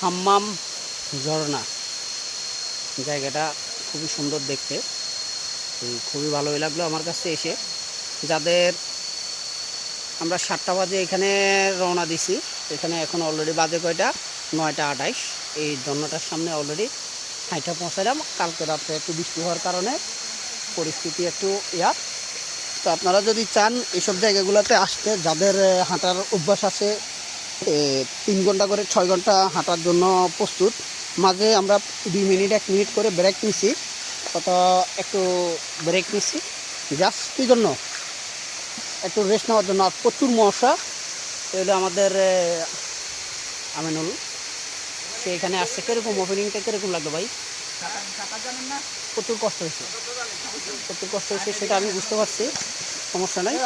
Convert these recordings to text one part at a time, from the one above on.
হাম্মাম ঝর্ণা। জায়গাটা খুবই সুন্দর দেখতে, খুবই ভালোই লাগলো আমার কাছে এসে। যাদের আমরা 7টা বাজে এখানে রওনা দিছি, এখানে এখন অলরেডি বাজে কয়টা, 9টা 28। এই ঝর্ণাটার সামনে অলরেডি হাইটা পৌঁছালাম। কালকে রাত্রে একটু বৃষ্টি হওয়ার কারণে পরিস্থিতি একটু তো আপনারা যদি চান এইসব জায়গাগুলোতে আসতে, যাদের হাঁটার অভ্যাস আছে, 3 ঘন্টা করে 6 ঘন্টা হাঁটার জন্য প্রস্তুত, মাঝে আমরা 2 মিনিট 1 মিনিট করে ব্রেক নিছি, কত একটু ব্রেক নিছি জাস্ট কী জন্য, একটু রেস্ট নেওয়ার জন্য। আর প্রচুর মশা, এগুলো আমাদের আমিনুল, সে এখানে আসছে। কীরকম ওপেনিংটা কীরকম লাগলো ভাই? প্রচুর কষ্ট হয়েছে, সেটা আমি বুঝতে পারছি, সমস্যা নাই।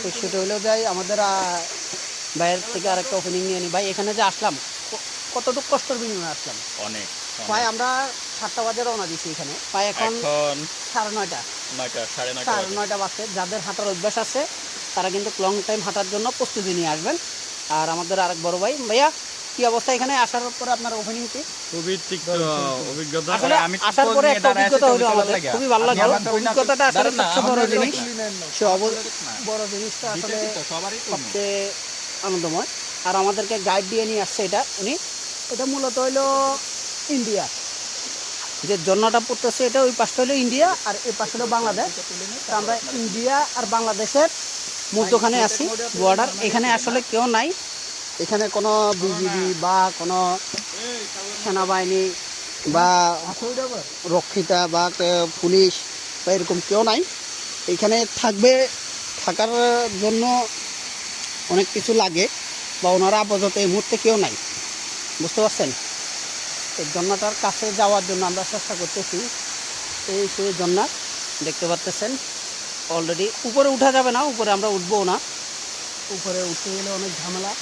তো সেটা হলেও যাই, আমাদের বাইরের থেকে আরেকটা ওপেনিং নিয়ে নিই। ভাই এখানে যে আসলাম, কতটুকু কষ্টের বিনিময়ে আসলাম? অনেক। প্রায় আমরা 7টা বাজে রওনা দিচ্ছি, এখানে প্রায় এখন 9:30 সাড়ে 9টা বাজে। যাদের হাঁটার অভ্যাস আছে তারা কিন্তু লং টাইম হাঁটার জন্য প্রস্তুতি নিয়ে আসবেন। আর আমাদের আরেক বড় ভাই, ভাইয়া কি অবস্থা এখানে আসার পরে আপনার ওপেনিং কি? খুবই তিক্ত অভিজ্ঞতা। আসলে আসার পরে একটা অভিজ্ঞতা হলো আমাদের, খুবই ভালো লাগলো। অভিজ্ঞতাটা আসলে সবচেয়ে বড় জিনিস, বড় জিনিসটা আসলে সবচেয়ে আনন্দময়। আর আমাদেরকে গাইড দিয়ে নিয়ে আসছে এটা মূলত হইলো ইন্ডিয়া, যে ঝর্ণাটা পড়তেছে এটা ওই পাশটা হলো ইন্ডিয়া আর এই পাশটা হলো বাংলাদেশ। তো আমরা ইন্ডিয়া আর বাংলাদেশের মধ্যখানে আছি, বর্ডার। এখানে আসলে কেউ নাই, এখানে কোনো বিজিবি বা কোনো সেনাবাহিনী বা রক্ষিতা বা পুলিশ বা এরকম কেউ নাই। এখানে থাকার জন্য অনেক কিছু লাগে, বা ওনারা আপাতত এই মুহূর্তে কেউ নাই, বুঝতে পারছেন? এই ঝর্ণাটার কাছে যাওয়ার জন্য আমরা চেষ্টা করতেছি। সেই ঝর্ণা দেখতে পাচ্ছেন অলরেডি। উপরে উঠা যাবে না, উপরে আমরা উঠবো না। উপরে উঠতে গেলে অনেক ঝামেলা,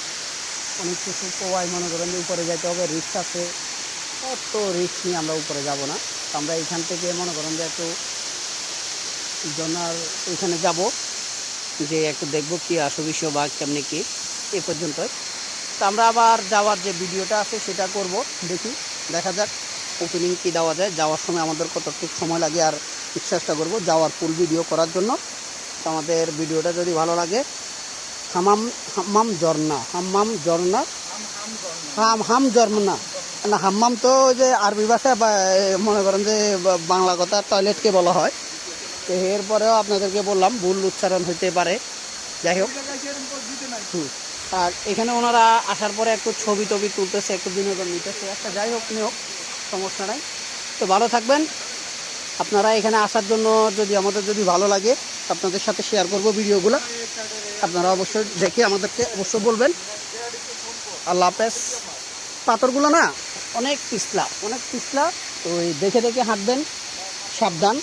অনেক কিছু পোয়াই, মনে করেন যে উপরে যাইতে হবে, রিস্ক আছে। অত রিস্ক নিয়ে আমরা উপরে যাব না। আমরা এখান থেকে মনে করেন যে একটু ঝর্ণার এখানে যাব, যে একটু দেখবো কি বিষয় বা কেমনি কি, এ পর্যন্ত। তো আমরা আবার যাওয়ার যে ভিডিওটা আছে সেটা করব, দেখা যাক ওপেনিং কি দেওয়া যায়, যাওয়ার সময় আমাদের কতটুকু সময় লাগে, আর চেষ্টা করব যাওয়ার ফুল ভিডিও করার জন্য। তো আমাদের ভিডিওটা যদি ভালো লাগে, হাম্মাম ঝর্ণা না, হাম্মাম তো যে আরবি ভাষা বা মনে করেন যে বাংলা কথা টয়লেটকে বলা হয়। তো এরপরেও আপনাদেরকে বললাম ভুল উচ্চারণ হইতে পারে, যাই হোক। আর এখানে ওনারা আসার পরে একটু ছবি তুলতেছে, একটু বিনোদন নিতেছে, একটা যাই হোক নিয়োগ, সমস্যা নাই। তো ভালো থাকবেন আপনারা। এখানে আসার জন্য আমাদের যদি ভালো লাগে, আপনাদের সাথে শেয়ার করব ভিডিওগুলো, আপনারা অবশ্যই দেখে আমাদেরকে অবশ্যই বলবেন। আল্লাহ হাফেজ। পাথরগুলো না অনেক পিছলা, তো দেখে হাঁটবেন, সাবধান।